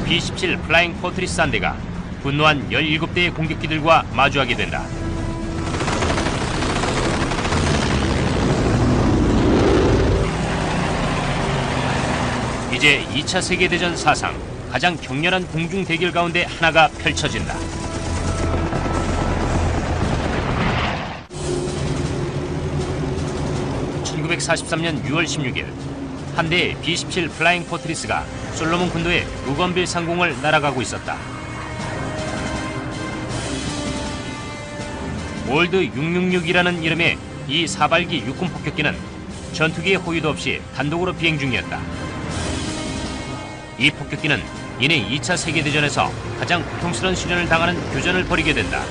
B-17 플라잉 포트리스 한 대가 분노한 17대의 공격기들과 마주하게 된다. 이제 2차 세계대전 사상 가장 격렬한 공중 대결 가운데 하나가 펼쳐진다. (1943년 6월 16일) 한 대의 B-17 플라잉 포트리스가 솔로몬 군도의 루건빌 상공을 날아가고 있었다. 올드 666이라는 이름의 이 사발기 육군 폭격기는 전투기의 호위도 없이 단독으로 비행 중이었다. 이 폭격기는 이내 2차 세계대전에서 가장 고통스러운 시련을 당하는 교전을 벌이게 된다.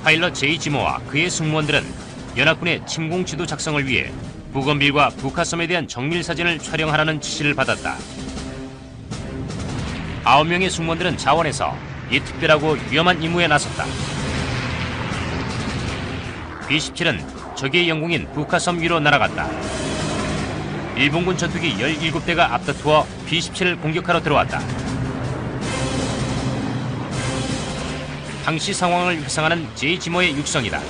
파일럿 제이 지모와 그의 승무원들은 연합군의 침공 지도 작성을 위해 부건빌과 부카섬에 대한 정밀 사진을 촬영하라는 지시를 받았다. 9명의 승무원들은 자원해서 이 특별하고 위험한 임무에 나섰다. B-17은 적의 영공인 부카섬 위로 날아갔다. 일본군 전투기 17대가 앞다투어 B-17을 공격하러 들어왔다. 당시 상황을 회상하는 제이 지모의 육성이다.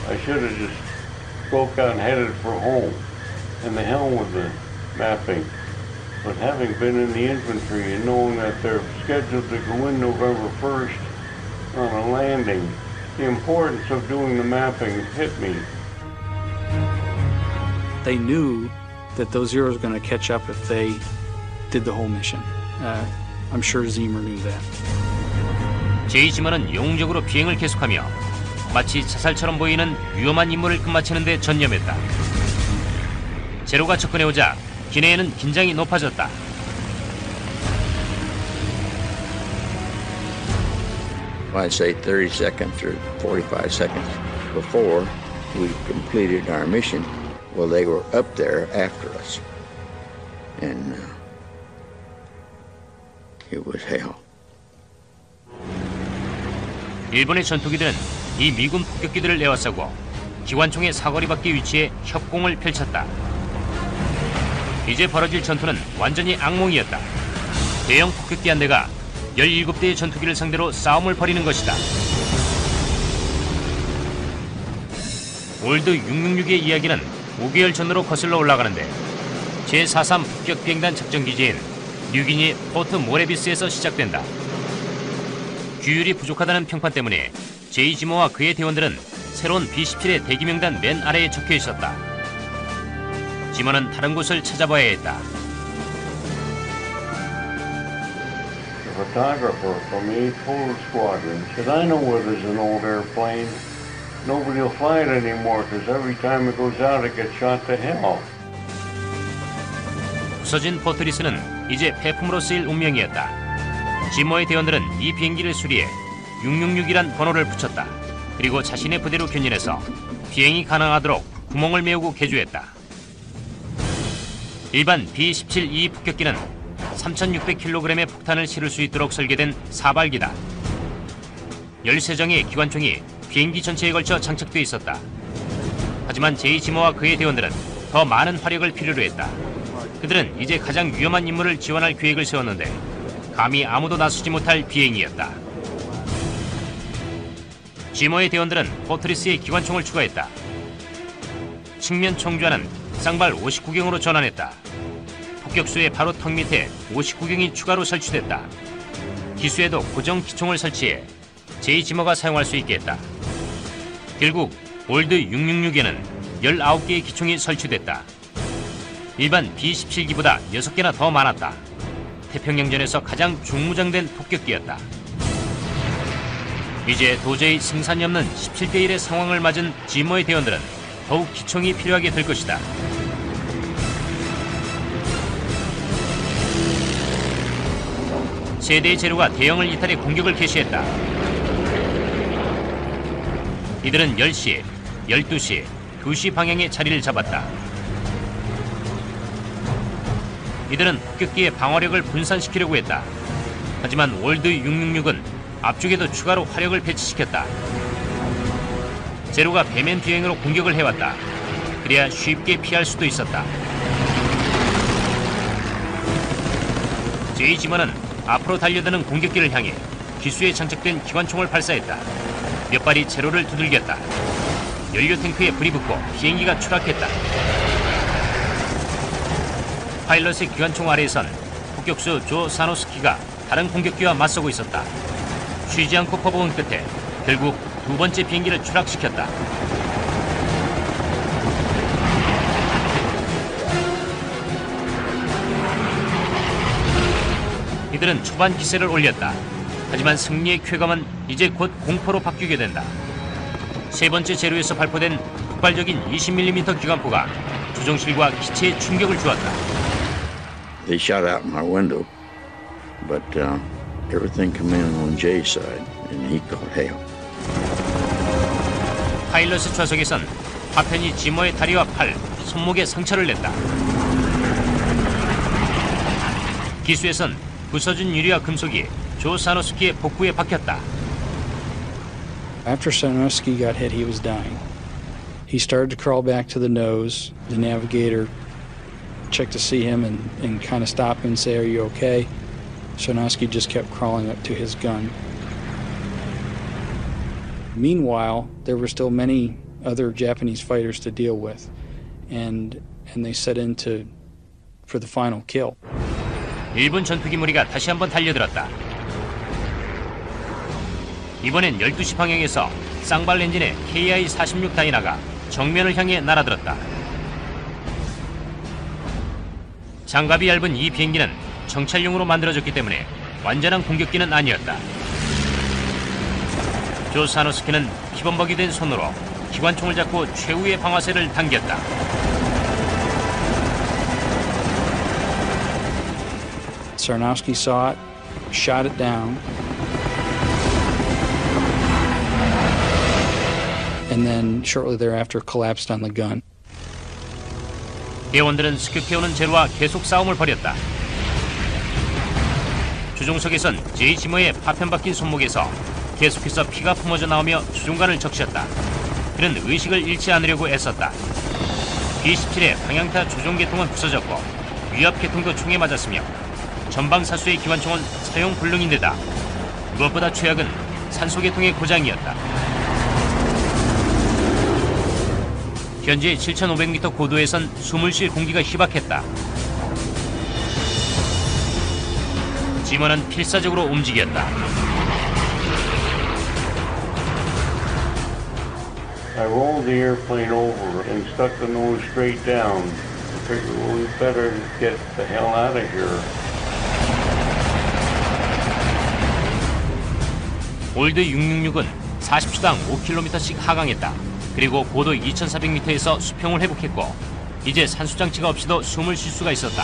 I should have just broke out and headed for home, and the hell with the mapping. But having been in the infantry and knowing that they're scheduled to go in November 1st on a landing, the importance of doing the mapping hit me. They knew that those Zeros were going to catch up if they did the whole mission. I'm sure Zemer knew that. 제이 지머는 영웅적으로 비행을 계속하며 마치 자살처럼 보이는 위험한 임무를 끝마치는 데 전념했다. 제로가 접근해오자 기내에는 긴장이 높아졌다. I'd say 30 seconds or 45 seconds before we completed our mission. Well, they were up there after us, and it was hell. 일본의 전투기들은 이 미군 폭격기들을 에워싸고 기관총의 사거리 밖의 위치에 협공을 펼쳤다. 이제 벌어질 전투는 완전히 악몽이었다. 대형 폭격기 한 대가 17대의 전투기를 상대로 싸움을 벌이는 것이다. 올드 666의 이야기는 5개월 전으로 거슬러 올라가는데 제4.3 폭격비행단 작전기지인 뉴기니 포트 모레비스에서 시작된다. 규율이 부족하다는 평판 때문에 제이 지모와 그의 대원들은 새로운 B-17의 대기명단 맨 아래에 적혀 있었다. 지모는 다른 곳을 찾아봐야 했다. The photographer from the 8th Forward Squadron said, I know where there's an old airplane. Nobody will fly it anymore because every time it goes out it gets shot to hell. 부서진 포트리스는 이제 폐품으로 쓰일 운명이었다. 지모의 대원들은 이 비행기를 수리해 666이란 번호를 붙였다. 그리고 자신의 부대로 견인해서 비행이 가능하도록 구멍을 메우고 개조했다. 일반 B-17E 폭격기는 3,600kg의 폭탄을 실을 수 있도록 설계된 사발기다. 13정의 기관총이 비행기 전체에 걸쳐 장착돼 있었다. 하지만 제이 지모와 그의 대원들은 더 많은 화력을 필요로 했다. 그들은 이제 가장 위험한 임무를 지원할 계획을 세웠는데 감히 아무도 나서지 못할 비행이었다. 지모의 대원들은 포트리스에 기관총을 추가했다. 측면 총좌는 쌍발 59경으로 전환했다. 폭격수의 바로 턱 밑에 59경이 추가로 설치됐다. 기수에도 고정 기총을 설치해 제이 지모가 사용할 수 있게 했다. 결국 올드 666에는 19개의 기총이 설치됐다. 일반 B-17기보다 6개나 더 많았다. 태평양전에서 가장 중무장된 폭격기였다. 이제 도저히 승산이 없는 17대1의 상황을 맞은 지모의 대원들은 더욱 기총이 필요하게 될 것이다. 세 대의 제로가 대형을 이탈해 공격을 개시했다. 이들은 10시, 12시, 2시 방향의 자리를 잡았다. 이들은 폭격기의 방어력을 분산시키려고 했다. 하지만 올드 666은 앞쪽에도 추가로 화력을 배치시켰다. 제로가 배면 비행으로 공격을 해왔다. 그래야 쉽게 피할 수도 있었다. 제이 지머는 앞으로 달려드는 공격기를 향해 기수에 장착된 기관총을 발사했다. 몇 발이 제로를 두들겼다. 연료 탱크에 불이 붙고 비행기가 추락했다. 파일럿의 기관총 아래에선 폭격수 조 사노스키가 다른 공격기와 맞서고 있었다. 쉬지 않고 퍼부은 끝에 결국 두 번째 비행기를 추락시켰다. 이들은 초반 기세를 올렸다. 하지만 승리의 쾌감은 이제 곧 공포로 바뀌게 된다. 세 번째 제로에서 발포된 폭발적인 20mm 기관포가 조종실과 기체에 충격을 주었다. They shot out my window, but everything come in on Jay's side, and he caught hail. 파일럿의 좌석에선 파편이 지머의 다리와 팔, 손목에 상처를 냈다. 기수에선 부서진 유리와 금속이 조 사노스키의 복부에 박혔다. After Sanosky got hit, he was dying. He started to crawl back to the nose. The navigator checked to see him and kind of stop him and say, "Are you okay?" Sanosky just kept crawling up to his gun. Meanwhile, there were still many other Japanese fighters to deal with, and they set in for the final kill. 일본 전투기 무리가 다시 한번 달려들었다. 이번엔 12시 방향에서 쌍발 엔진의 KI-46 다이나가 정면을 향해 날아들었다. 장갑이 얇은 이 비행기는 정찰용으로 만들어졌기 때문에 완전한 공격기는 아니었다. 조 사노스키는 피범벅이 된 손으로 기관총을 잡고 최후의 방아쇠를 당겼다. Sarnowski saw it, shot it down, and then shortly thereafter collapsed on the gun. 대원들은 스큐피오는 제로와 계속 싸움을 벌였다. 조종석에선 제이 지머의 파편 박힌 손목에서 계속해서 피가 품어져 나오며 조종관을 적셨다. 그는 의식을 잃지 않으려고 애썼다. B-17의 방향타 조종계통은 부서졌고 위압계통도 총에 맞았으며 전방사수의 기관총은 사용 불능인데다 무엇보다 최악은 산소계통의 고장이었다. 현재 7,500m 고도에선 숨을 쉴 공기가 희박했다. 지머는 필사적으로 움직였다. I rolled the airplane over and stuck the nose straight down. I figured, well, we better get the hell out of here. 올드 666은 40초당 5km씩 하강했다. 그리고 고도 2,400m에서 수평을 회복했고 이제 산수장치가 없이도 숨을 쉴 수가 있었다.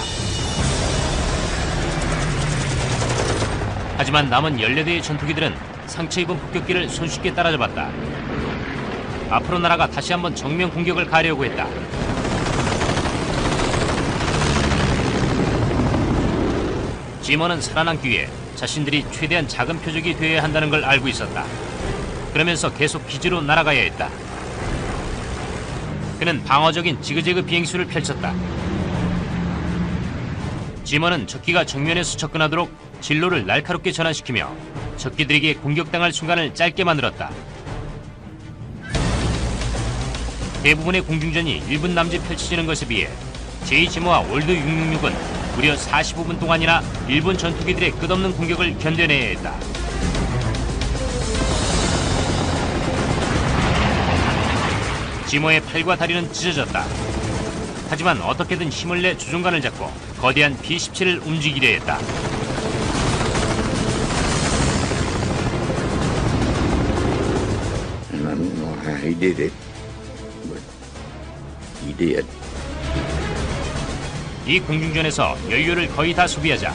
하지만 남은 14대의 전투기들은 상처 입은 폭격기를 손쉽게 따라잡았다. 앞으로 날아가 다시 한번 정면 공격을 가려고 했다. 지머는 살아남기 위해 자신들이 최대한 작은 표적이 되어야 한다는 걸 알고 있었다. 그러면서 계속 기지로 날아가야 했다. 그는 방어적인 지그재그 비행수를 펼쳤다. 지머는 적기가 정면에서 접근하도록 진로를 날카롭게 전환시키며 적기들에게 공격당할 순간을 짧게 만들었다. 대부분의 공중전이 1분 남짓 펼쳐지는 것에 비해 제이 지머와 올드 666은 무려 45분 동안이나 일본 전투기들의 끝없는 공격을 견뎌내야 했다. 지머의 팔과 다리는 찢어졌다. 하지만 어떻게든 힘을 내 조종관을 잡고 거대한 B-17을 움직이려 했다. And I don't know how he did it, but he did. 이 공중전에서 연료를 거의 다 소비하자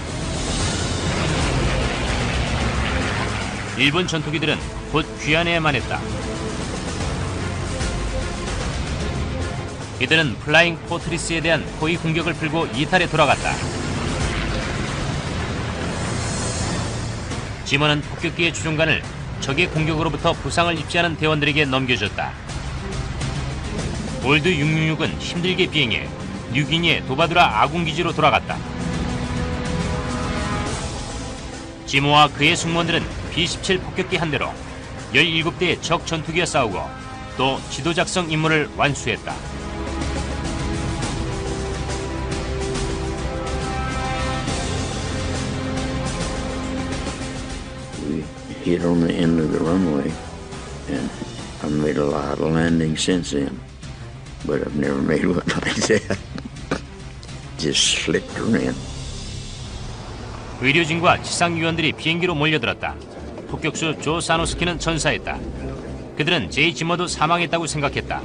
일본 전투기들은 곧 귀환해야만 했다. 이들은 플라잉 포트리스에 대한 포위 공격을 풀고 이탈에 돌아갔다. 지머는 폭격기의 조종관을 적의 공격으로부터 부상을 입지 않은 대원들에게 넘겨줬다. 올드 666은 힘들게 비행해 뉴기니의 도바두라 아군기지로 돌아갔다. 지모와 그의 승무원들은 B-17 폭격기 한 대로 17대의 적 전투기와 싸우고 또 지도 작성 임무를 완수했다. We hit on the end of the runway, and I've made a lot of landings since then, but I've never made one like that. Just slipped her in. 의료진과 지상위원들이 비행기로 몰려들었다. 폭격수 조 사노스키는 전사했다. 그들은 제이 지머도 사망했다고 생각했다.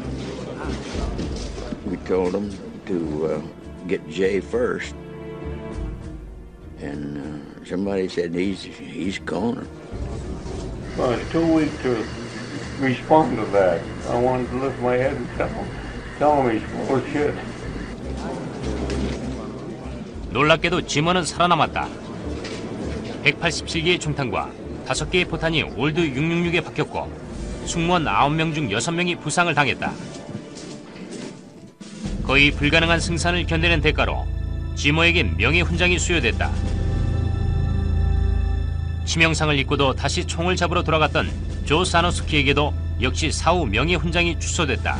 We told them to get Jay first, and somebody said he's gone. Well, it's too weak to respond to that. I wanted to lift my head and tell him he's full of shit. 놀랍게도 지머는 살아남았다. 187개의 중탄과 5개의 포탄이 올드 666에 박혔고 승무원 9명 중 6명이 부상을 당했다. 거의 불가능한 승산을 견뎌낸 대가로 지머에게 명예훈장이 수여됐다. 치명상을 입고도 다시 총을 잡으러 돌아갔던 조 사노스키에게도 역시 사후 명예훈장이 추서됐다.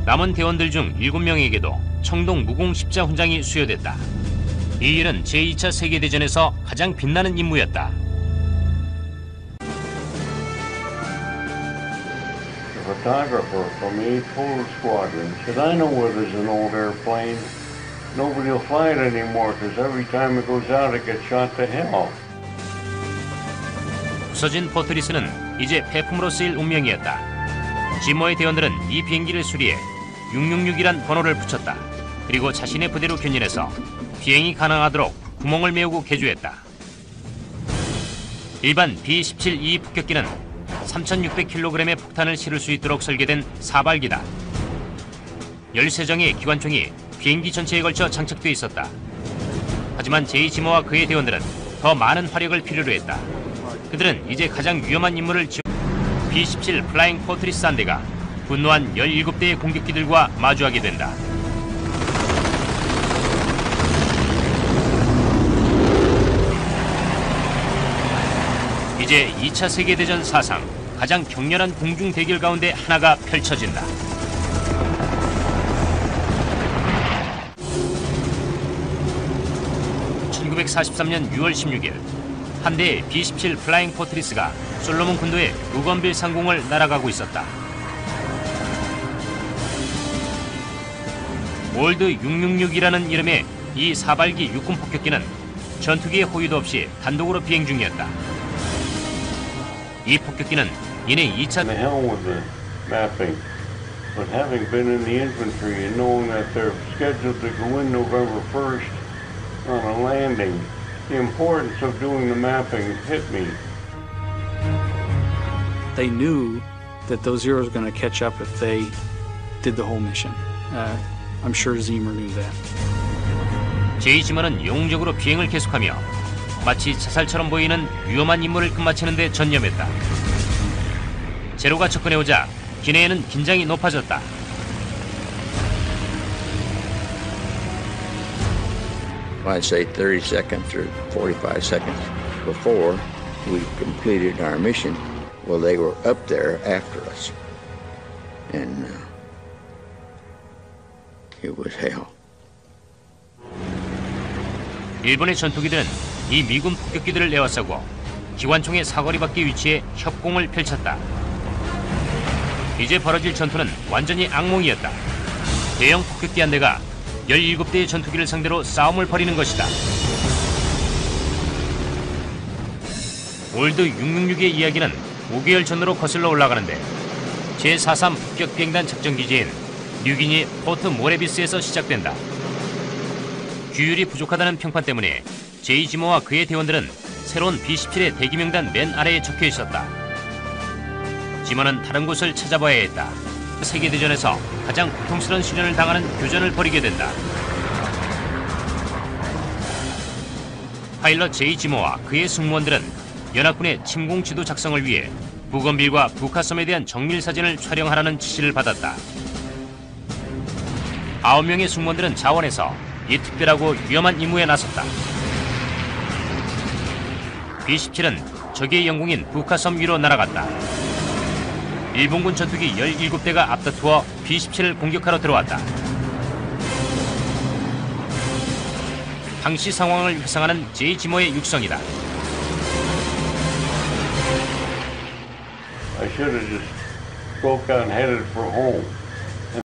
남은 대원들 중 7명에게도 청동 무공 십자훈장이 수여됐다. 이 일은 제2차 세계대전에서 가장 빛나는 임무였다. The photographer from the 8th Polar Squadron said, I know where there's an old airplane. Nobody will fly it anymore because every time it goes out it gets shot to hell. 부서진 포트리스는 이제 폐품으로 쓰일 운명이었다. 지모의 대원들은 이 비행기를 수리해 666이란 번호를 붙였다. 그리고 자신의 부대로 견인해서 비행이 가능하도록 구멍을 메우고 개조했다. 일반 B-17E 폭격기는 3,600kg의 폭탄을 실을 수 있도록 설계된 사발기다. 13정의 기관총이 비행기 전체에 걸쳐 장착돼 있었다. 하지만 제이 지모와 그의 대원들은 더 많은 화력을 필요로 했다. 그들은 이제 가장 위험한 임무를 B-17 플라잉 포트리스 한 대가 분노한 17대의 공격기들과 마주하게 된다. 이제 2차 세계대전 사상 가장 격렬한 공중 대결 가운데 하나가 펼쳐진다. (1943년 6월 16일) 한 대의 B-17 플라잉 포트리스가 솔로몬 군도의 루건빌 상공을 날아가고 있었다. 올드 666이라는 이름의 이 사발기 육군 폭격기는 전투기의 호위도 없이 단독으로 비행 중이었다. 이 폭격기는 이내 2차 The hell with the mapping. But having been in the infantry and knowing that they're scheduled to go in November 1st on a landing, the importance of doing the mapping hit me. They knew that those Zeros were going to catch up if they did the whole mission. I'm sure Zemer knew that. 제이 지머는 영웅적으로 비행을 계속하며 마치 자살처럼 보이는 위험한 임무를 끝마치는 데 전념했다. 제로가 접근해오자 기내에는 긴장이 높아졌다. I'd say 30 seconds or 45 seconds before we completed our mission. Well, they were up there after us. And it was hell. 일본의 전투기들은 이 미군 폭격기들을 에워싸고 기관총의 사거리 밖에 위치해 협공을 펼쳤다. 이제 벌어질 전투는 완전히 악몽이었다. 대형 폭격기 한 대가 17대의 전투기를 상대로 싸움을 벌이는 것이다. 올드 666의 이야기는 5개월 전으로 거슬러 올라가는데 제43 폭격비행단 작전기지인 뉴기니 포트 모레비스에서 시작된다. 규율이 부족하다는 평판 때문에 제이 지모와 그의 대원들은 새로운 B-17의 대기명단 맨 아래에 적혀 있었다. 지모는 다른 곳을 찾아봐야 했다. 세계대전에서 가장 고통스러운 시련을 당하는 교전을 벌이게 된다. 파일럿 제이 지모와 그의 승무원들은 연합군의 침공 지도 작성을 위해 부건빌과 부카섬에 대한 정밀 사진을 촬영하라는 지시를 받았다. 9명의 승무원들은 자원해서 이 특별하고 위험한 임무에 나섰다. B-17은 적의 영공인 부카섬 위로 날아갔다. 일본군 전투기 17대가 앞다투어 B-17을 공격하러 들어왔다. 당시 상황을 회상하는 제이 지모의 육성이다. I should have just broke out and headed for home.